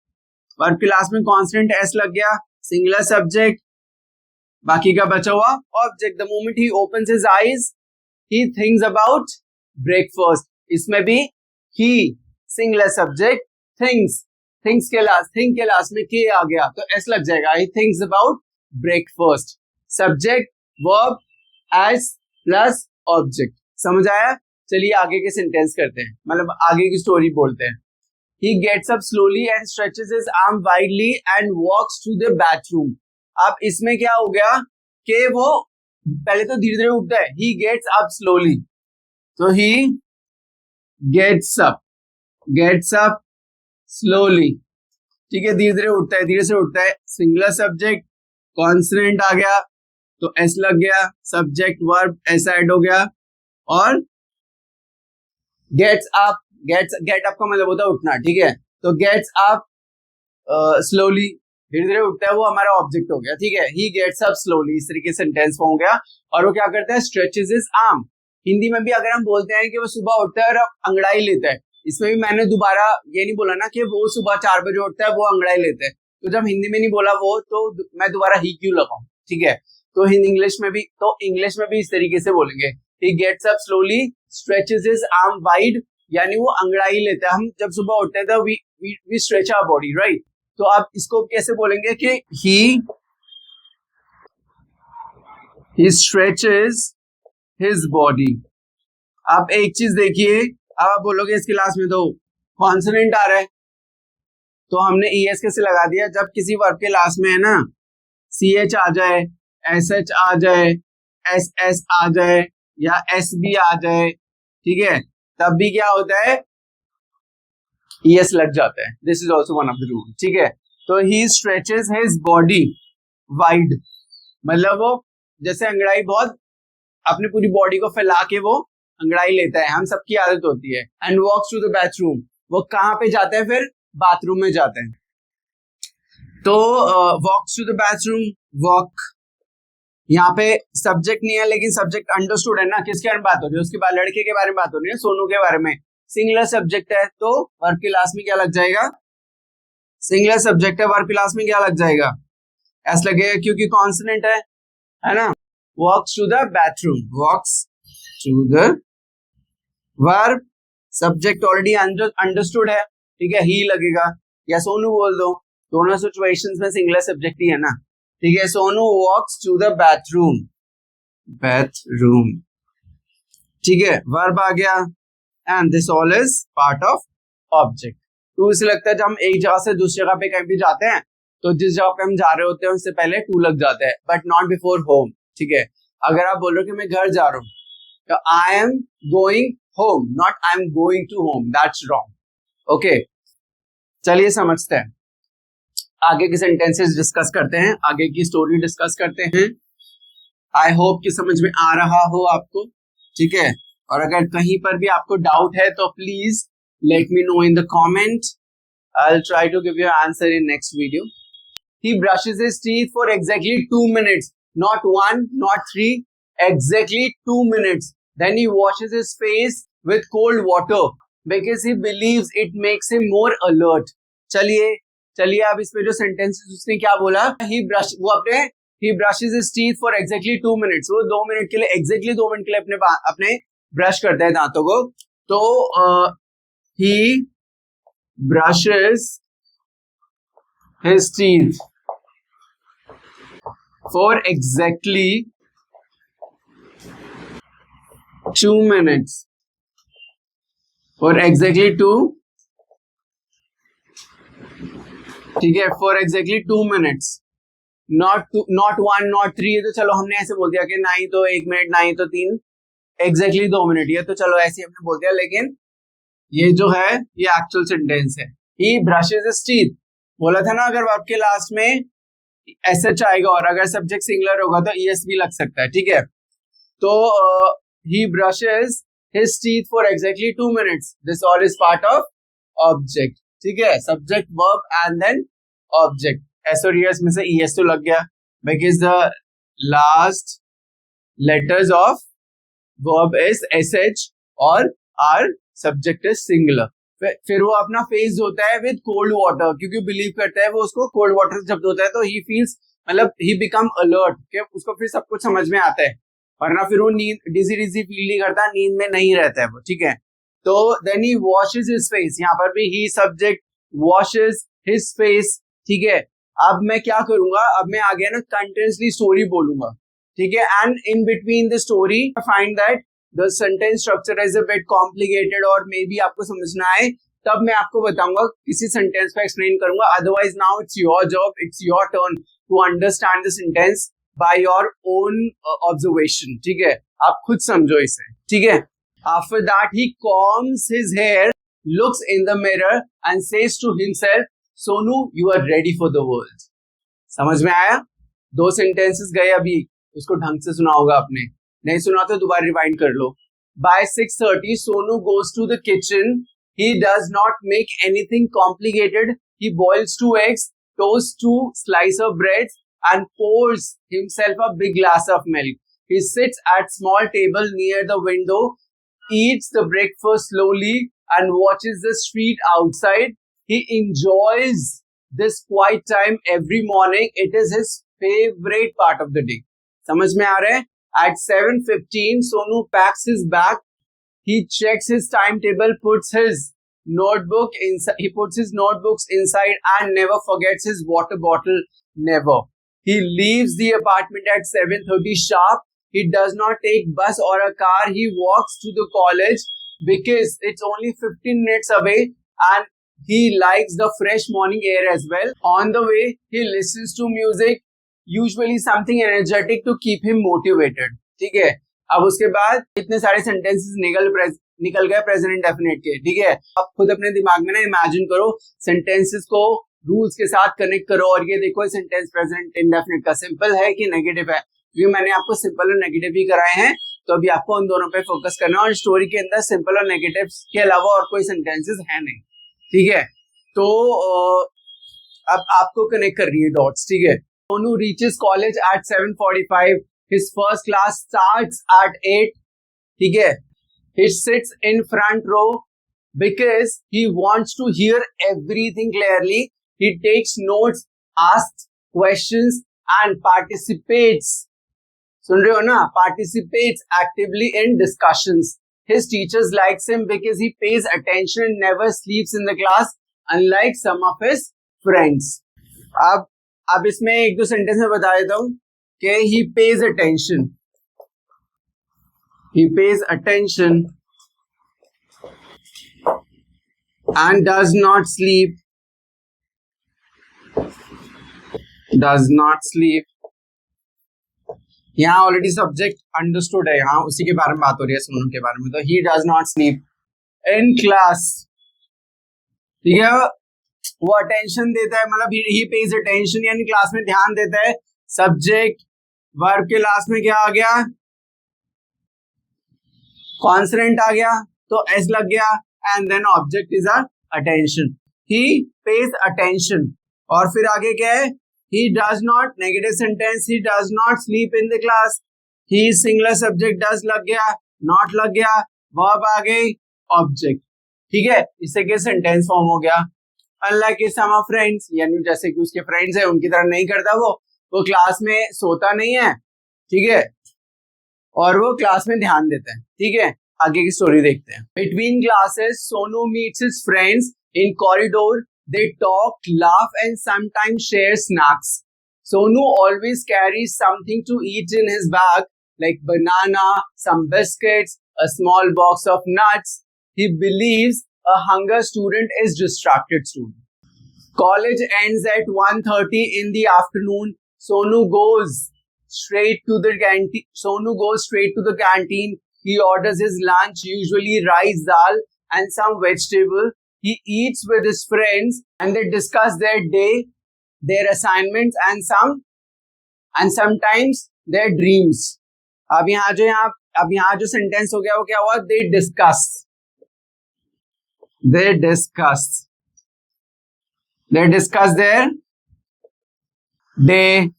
S1: verb के लास्ट में कांस्टेंट एस लग गया, सिंगुलर सब्जेक्ट, बाकी का बचा हुआ object, the moment he opens his eyes he thinks about breakfast, इसमें भी ही सिंगुलर सब्जेक्ट, थिंग्स, थिंग्स के लास्ट, थिंक के लास्ट में के आ गया तो एस लग जाएगा, ही thinks about breakfast, subject verb S plus object, समझ आया। चलिए आगे के सेंटेंस करते हैं, मतलब आगे की स्टोरी बोलते हैं। He gets up slowly and stretches his arm widely and walks to the bathroom. अब इसमें क्या हो गया कि वो पहले तो धीरे धीरे उठता है, he gets up slowly, तो he gets up slowly, ठीक है, धीरे धीरे उठता है, धीरे से उठता है, सिंगुलर सब्जेक्ट, कॉन्सोनेंट आ गया तो एस लग गया, सब्जेक्ट वर्ब एस ऐड हो गया, और गेट्स अप, गेट अप का मतलब होता है उठना, ठीक है, तो गेट्स अप स्लोली, धीरे धीरे उठता है, वो हमारा ऑब्जेक्ट हो गया, ठीक है। ही गेट्स अप स्लोली, इस तरीके से सेंटेंस फॉर्म हो गया। और वो क्या करता है, स्ट्रेचेस हिज आर्म, हिंदी में भी अगर हम बोलते हैं कि वो सुबह उठता है और अंगड़ाई लेता है, इसमें भी मैंने दोबारा ये नहीं बोला ना कि वो सुबह 4 बजे उठता है, वो अंगड़ाई लेता है, तो जब हिंदी में नहीं बोला वो, तो मैं दोबारा ही क्यों लगाऊं, ठीक है। तो इंग्लिश में भी इस तरीके से बोलेंगे, he gets up slowly, stretches his arm wide, यानी वो अंगड़ाई लेता है। हम जब सुबह उठते हैं तो we stretch our body, right. तो आप इसको कैसे बोलेंगे कि he stretches his body। आप एक चीज देखिए, अब आप बोलोगे इस क्लास में तो कॉन्सोनेंट आ रहा है, तो हमने ES कैसे लगा दिया, जब किसी वर्ब के लास्ट में है ना CH आ जाए, SH आ जाए, SS आ जाए या SB आ जाए, ठीक है, तब भी क्या होता है, ES लग जाता है। This is also one of the rule, ठीक है। तो ही स्ट्रेचेस हिज बॉडी वाइड, मतलब वो जैसे अंगड़ाई बहुत अपनी पूरी बॉडी को फैला के वो अंगड़ाई लेता है, हम सबकी आदत होती है। And walks to the bathroom, वो कहाँ पे जाते हैं, फिर बाथरूम में जाते हैं। तो walks to the bathroom, walk, यहाँ पे सब्जेक्ट नहीं है लेकिन सब्जेक्ट अंडरस्टूड है ना, किसके बारे में बात हो रही है, उसके बाद लड़के के बारे में बात हो रही है, सोनू के बारे में। सिंगुलर सब्जेक्ट है तो वर्ब के लास्ट में क्या लग जाएगा, सिंगुलर सब्जेक्ट है, वर्ब के लास्ट में क्या लग जाएगा, एस लगेगा क्योंकि कॉन्सोनेंट है ना। Walks to the bathroom, walks to the, verb subject already understood है, ठीक है, ही लगेगा या सोनू बोल दो, दोनों सिचुएशंस में सिंगुलर सब्जेक्ट ही है ना, ठीक है। Sonu walks to the bathroom, bathroom, ठीक है, वर्ब आ गया and this all is part of object. To इसे लगता है जब हम एक जगह से दूसरी जगह पे कहीं भी जाते हैं तो जिस जगह पे हम जा रहे होते हैं उससे पहले टू लग जाता है, बट नॉट बिफोर होम, ठीक है। अगर आप बोल रहे हो कि मैं घर जा रहा हूँ तो I am going home, not I am going to home, that's wrong. Okay, चलिए समझते हैं, आगे के सेंटेंसेस डिस्कस करते हैं, आगे की स्टोरी डिस्कस करते हैं। आई होप कि समझ में आ रहा हो आपको, ठीक है। और अगर कहीं पर भी आपको डाउट है तो please let me know in the comment, I will try to give you answer in next video. He brushes his teeth for exactly 2 minutes, not 1, not 3, exactly 2 minutes. Then he washes his face with cold water because he believes it makes him more alert. चलिए अब इस पे जो sentence उसने क्या बोला, he brushes his teeth for exactly 2 minutes. वो 2 minute के लिए, exactly 2 मिनट के लिए अपने ब्रश करता है दांतों को। तो he brushes his teeth for exactly 2 minutes. For exactly 2, ठीक है, for exactly 2 minutes, not 1, not 3। तो चलो हमने ऐसे बोल दिया कि ना ही तो 1 मिनट, ना ही तो 3, exactly 2 मिनट, ये तो चलो ऐसे हमने बोल दिया, लेकिन ये जो है ये एक्चुअल सेंटेंस है। He brushes his teeth, बोला था ना अगर आपके लास्ट में एसएच आएगा और अगर सब्जेक्ट सिंगुलर होगा तो ईएस भी लग सकता है, ठीक है। तो he brushes his teeth for exactly 2 minutes. This all is part of object, ठीक है, subject verb and then object. S और ईएस में से ईएस तो लग गया because the last letters of verb is SH और आर सब्जेक्ट इज सिंगुलर। फिर वो अपना फेस धोता है विद कोल्ड वाटर, क्योंकि बिलीव करता है वो उसको कोल्ड वाटर से जब धोता है तो ही फील्स, मतलब ही बिकम अलर्ट, कि उसको फिर सब कुछ समझ में आता है, वरना फिर वो नींद डिजी फील नहीं करता, नींद में नहीं रहता है वो, ठीक है। तो then he washes his face, यहाँ पर भी he subject, washes his face, ठीक है। अब मैं क्या करूंगा, अब मैं आगे ना कंटिन्यूअसली स्टोरी बोलूंगा, ठीक है, and in between the story find that the sentence structure is a bit complicated और मे बी आपको समझना है, तब मैं आपको बताऊंगा, किसी सेंटेंस को एक्सप्लेन करूंगा। Otherwise now it's your job, it's your turn to understand the sentence by your own observation, ठीक है, आप खुद समझो इसे, ठीक है। After that he combs his hair, looks in the mirror and says to himself, Sonu you are ready for the world। समझ में आया? 2 सेंटेंसेस गए, अभी उसको ढंग से सुना होगा आपने, नहीं सुना तो दोबारा रिवाइंड कर लो। By 6:30 Sonu goes to the kitchen. He does not make anything complicated. He boils 2 eggs, toasts 2 slices of bread and pours himself a big glass of milk. He sits at small table near the window, eats the breakfast slowly and watches the street outside. He enjoys this quiet time every morning. It is his favorite part of the day. समझ में आ रहा है? At 7:15, Sonu packs his bag. He checks his timetable, puts his notebooks inside and never forgets his water bottle. Never. He leaves the apartment at 7:30 sharp. He does not take bus or a car. He walks to the college because it's only 15 minutes away and he likes the fresh morning air as well. On the way, he listens to music. Usually something energetic to keep him motivated, ठीक है। अब उसके बाद इतने सारे sentences निकल गए present indefinite के, ठीक है। आप खुद अपने दिमाग में ना इमेजिन करो, सेंटेंसेस को रूल्स के साथ कनेक्ट करो और ये देखो सेंटेंस प्रेजेंट इंडेफिनिट का सिंपल है कि नेगेटिव है। क्योंकि मैंने आपको सिंपल और नेगेटिव भी कराए हैं, तो अभी आपको उन दोनों पे फोकस करना है। और स्टोरी के अंदर सिंपल और नेगेटिव के अलावा और कोई सेंटेंसेस है नहीं, ठीक है। तो अब आपको कनेक्ट कर रही है डॉट्स, ठीक है। Sonu reaches college eight 7:45, his first class starts at 8, ठीक है। He sits in front row because he wants to hear everything clearly. He takes notes, asks questions and participates. सुन रहे हो ना? Participates actively in discussions. His teachers likes him because he pays attention and never sleeps in the class, unlike some of his friends. अब इसमें एक दो sentence में बता देता हूँ कि he pays attention. He pays attention and does not sleep. Does not sleep. यहाँ ऑलरेडी सब्जेक्ट अंडरस्टूड है, यहाँ उसी के बारे में बात हो रही है, सोनू के बारे में। तो he does not sleep in class, ठीक है। वो अटेंशन देता है, मतलब he pays attention यानी क्लास में ध्यान देता है। सब्जेक्ट वर्ब के लास्ट में क्या आ गया? कॉन्सोनेंट आ गया, तो एस लग गया, and then object is attention. He pays attention, और फिर आगे क्या है? He does not, negative sentence, he does not sleep in the class. He singular subject does लग गया, नॉट लग गया, वर्ब आ गई, ऑब्जेक्ट, ठीक है। इससे क्या सेंटेंस फॉर्म हो गया। अनलाइक सम ऑफ फ्रेंड्स, यानी जैसे कि उसके फ्रेंड्स है उनकी तरह नहीं करता वो क्लास में सोता नहीं है, ठीक है, और वो क्लास में ध्यान देता है, ठीक है। आगे की स्टोरी देखते हैं। Between classes Sonu meets his friends in corridor, they talk, laugh and sometimes share snacks. Sonu always carries something to eat in his bag, like banana, some biscuits, a small box of nuts. He believes a hunger student is distracted student. College ends at 1:30 in the afternoon. Sonu goes straight to the canteen. He orders his lunch, usually rice, dal, and some vegetable. He eats with his friends, and they discuss their day, their assignments, and sometimes their dreams. अब यहाँ जो sentence हो गया वो क्या हुआ? They discuss their day,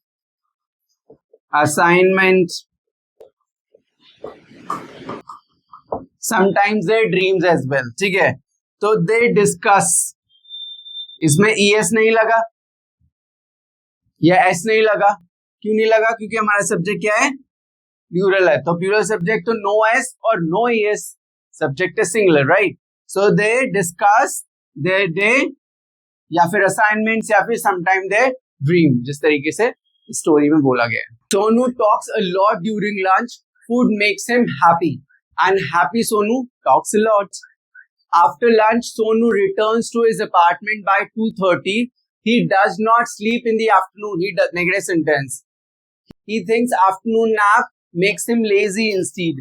S1: assignment, sometimes their dreams as well, ठीक है। तो they discuss, इसमें es नहीं लगा या s नहीं लगा, क्यों नहीं लगा? क्योंकि हमारा सब्जेक्ट क्या है? प्लूरल है, तो प्लूरल सब्जेक्ट तो नो एस और नो es, सब्जेक्ट है singular, right. So they discuss their day, या फिर असाइनमेंट्स, या फिर समटाइम देयर ड्रीम, जिस तरीके से स्टोरी में बोला गया है। Sonu talks a lot during lunch, food makes him happy, and happy Sonu talks a lot. After lunch Sonu returns to his apartment by 2:30. He does not sleep in the afternoon. He does, negative sentence. He thinks afternoon nap makes him lazy instead.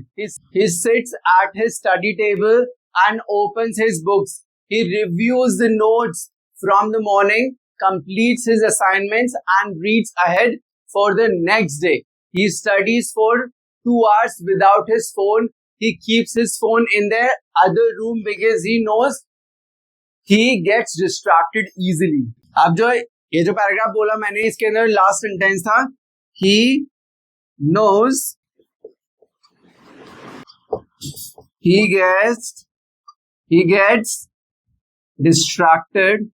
S1: He sits at his study table and opens his books. He reviews the notes from the morning, completes his assignments, and reads ahead for the next day. He studies for 2 hours without his phone. He keeps his phone in the other room because he knows he gets distracted easily. अब ये जो paragraph बोला मैंने, इसके अंदर last sentence था, he knows he gets distracted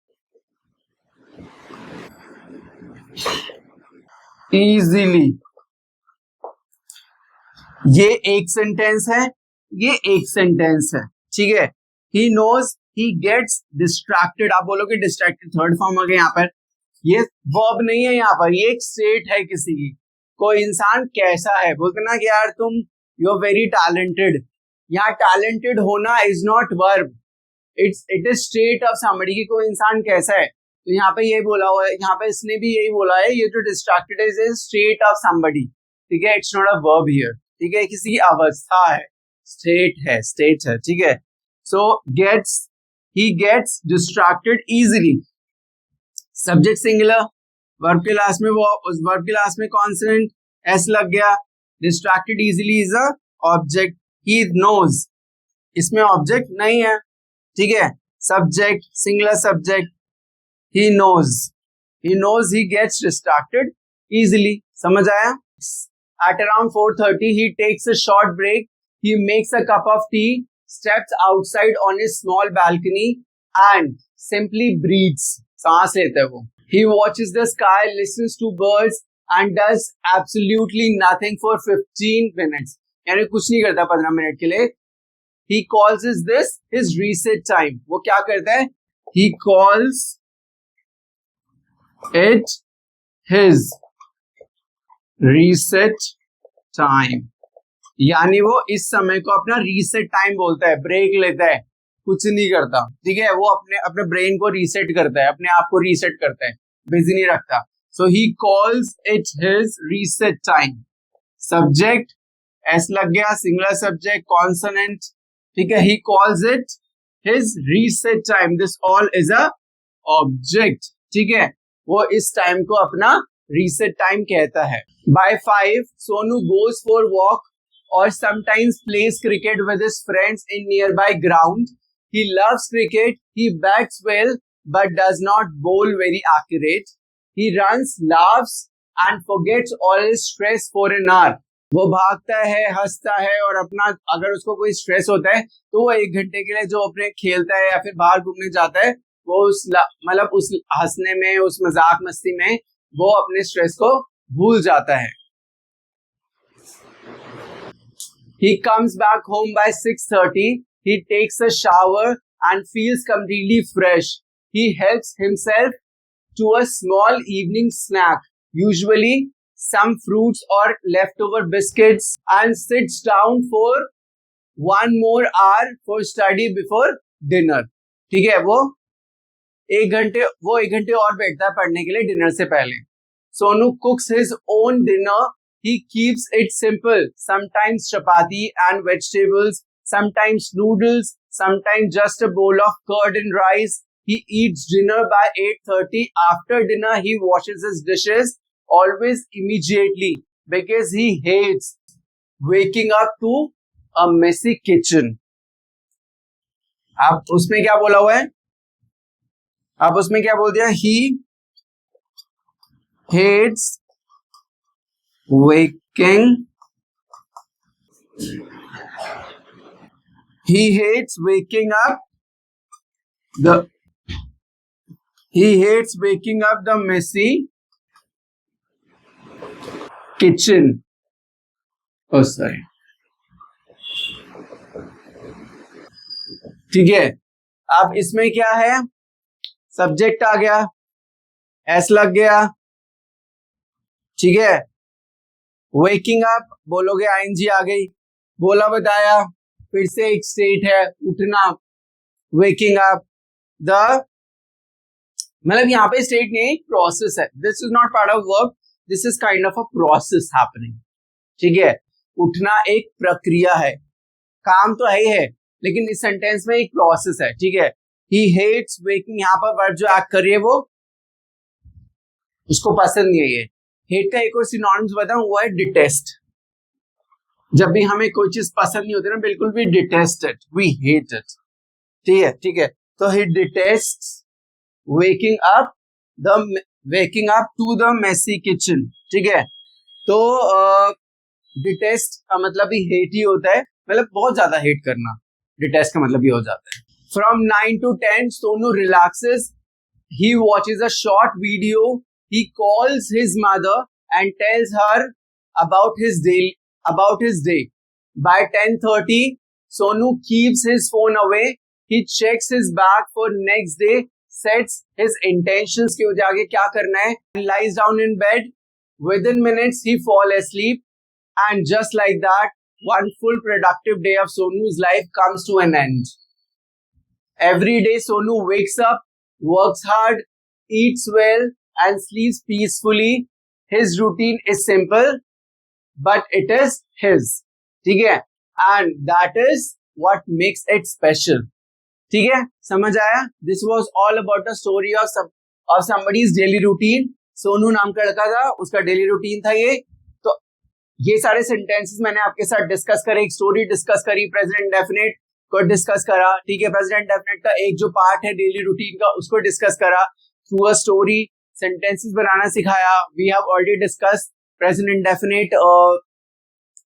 S1: easily. ये एक सेंटेंस है, ये एक सेंटेंस है, ठीक है। he knows he gets distracted, आप बोलोगे distracted थर्ड फॉर्म आ गया यहाँ पर, ये वर्ब नहीं है यहाँ पर, ये एक स्टेट है किसी की। कोई इंसान कैसा है, बोलते ना कि यार तुम यू आर वेरी टैलेंटेड, यहाँ टैलेंटेड होना is not verb, it is state of somebody की कोई इंसान कैसा है। तो यहाँ पे ये बोला हुआ है, यहाँ पे इसने भी यही बोला है, ये जो डिस्ट्रैक्टेड है इज स्टेट ऑफ समबडी, ठीक है। It's not a verb here, ठीक है, किसी की अवस्था है, स्टेट है, ठीक है। सो he gets distracted easily. Subject singular, verb के लास्ट में वो, उस verb के लास्ट में consonant, एस लग गया, distracted easily is a object, he knows, इसमें ऑब्जेक्ट नहीं है, ठीक है, subject singular subject, he knows he gets distracted easily, समझ आया। At around 4:30 he takes a short break, he makes a cup of tea, steps outside on his small balcony and simply breathes, सांस लेता है वो। He watches the sky, listens to birds and does absolutely nothing for 15 minutes, यानी कुछ नहीं करता 15 minute के लिए। He calls this his reset time, वो क्या करता है, he calls it his reset time, यानी वो इस समय को अपना रीसेट टाइम बोलता है, ब्रेक लेता है, कुछ नहीं करता, ठीक है, वो अपने ब्रेन को रीसेट करता है, अपने आप को रीसेट करता है, बिजी नहीं रखता। So he calls it his reset time. Subject s लग गया, सिंगुलर सब्जेक्ट, कॉन्सोनेंट, ठीक है, he calls it his reset time, this all is a object, ठीक है, वो इस टाइम को अपना रीसेट टाइम कहता है। By 5, Sonu goes for walk or sometimes plays cricket with his friends in nearby ground. He loves cricket, he bats well but does not bowl very accurate. He runs, laughs and forgets all his stress for an hour. वो भागता है, हंसता है और अपना अगर उसको कोई स्ट्रेस होता है तो वो 1 घंटे के लिए जो अपने खेलता है या फिर बाहर घूमने जाता है, वो उस मतलब उस हंसने में, उस मजाक मस्ती में वो अपने स्ट्रेस को भूल जाता है। He comes back home by 6:30. He takes a shower and feels completely fresh. He helps himself to a small evening snack, usually some fruits or leftover biscuits, and sits down for 1 more hour for study before dinner. ठीक है, वो 1 घंटे और बैठता है पढ़ने के लिए डिनर से पहले। Sonu cooks his own dinner. He keeps it simple. Sometimes chapati and vegetables, sometimes noodles, sometimes just a bowl of curd and rice. He eats dinner by 8:30. After dinner, he washes his dishes, always immediately, because he hates waking up to a messy kitchen. अब उसमें क्या बोला हुआ है? अब उसमें क्या बोल दिया? He hates waking up the messy kitchen. Oh sorry, ठीक है। अब इसमें क्या है, सब्जेक्ट आ गया, एस लग गया, ठीक है, वेकिंग अप बोलोगे आईएनजी आ गई, बोला बताया, फिर से एक स्टेट है उठना, वेकिंग अप, द मतलब यहाँ पे स्टेट नहीं, प्रोसेस है, this is not part of work, this is kind of a process happening, ठीक है, उठना एक प्रक्रिया है, काम तो है ही है लेकिन इस सेंटेंस में एक प्रोसेस है, ठीक है। ही हेट्स वेकिंग, यहाँ पर वर्ब जो एक्ट कर रही है वो उसको पसंद नहीं है, ये हेट का एक और सिनोनिम्स बताऊं, वो है डिटेस्ट। जब भी हमें कोई चीज पसंद नहीं होती ना, बिल्कुल भी detest it, we hate it, ठीक है, ठीक है। तो he detest waking up to the messy kitchen, ठीक है। तो डिटेस्ट का मतलब ही हेट ही होता है, मतलब बहुत ज्यादा हेट करना, डिटेस्ट का मतलब ही हो जाता है। From 9 to 10 Sonu relaxes, he watches a short video, he calls his mother and tells her about his day. By 10:30 Sonu keeps his phone away, he checks his bag for next day, sets his intentions कि मुझे आगे क्या करना है, and lies down in bed. Within minutes he fall asleep, and just like that one full productive day of Sonu's life comes to an end. Every day Sonu wakes up, works hard, eats well and sleeps peacefully. His routine is simple but it is his, ठीक है, and that is what makes it special, ठीक है, समझ आया। This was all about the story of somebody's daily routine. Sonu नाम का लड़का था, उसका डेली रूटीन था ये। तो ये सारे सेंटेंसेस मैंने आपके साथ डिस्कस करे, एक स्टोरी डिस्कस करी, प्रेजेंट इंडेफिनिट को डिस्कस करा, ठीक है, प्रेजेंट इंडेफिनिट का एक जो पार्ट है डेली रूटीन का उसको डिस्कस करा थ्रू अ स्टोरी, सेंटेंसेस बनाना सिखाया। We have already discuss present indefinite,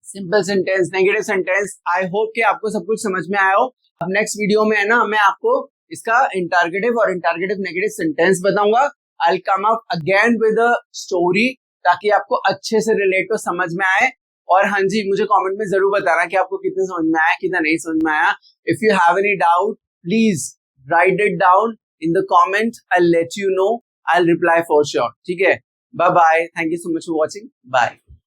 S1: simple sentence, negative sentence. I hope कि आपको सब कुछ समझ में आया हो। अब नेक्स्ट वीडियो में है ना, मैं आपको इसका इंटरगेटिव और इंटरगेटिव नेगेटिव सेंटेंस बताऊंगा। I will come up again with a story ताकि आपको अच्छे से रिलेट हो, समझ में आए। और हाँ जी, मुझे कमेंट में जरूर बताना कि आपको कितना समझ में आया, कितना नहीं समझ में आया। If you have any doubt please write it down in the comment, I will let you know, I will reply for sure. ठीक है, bye bye, thank you so much for watching, bye.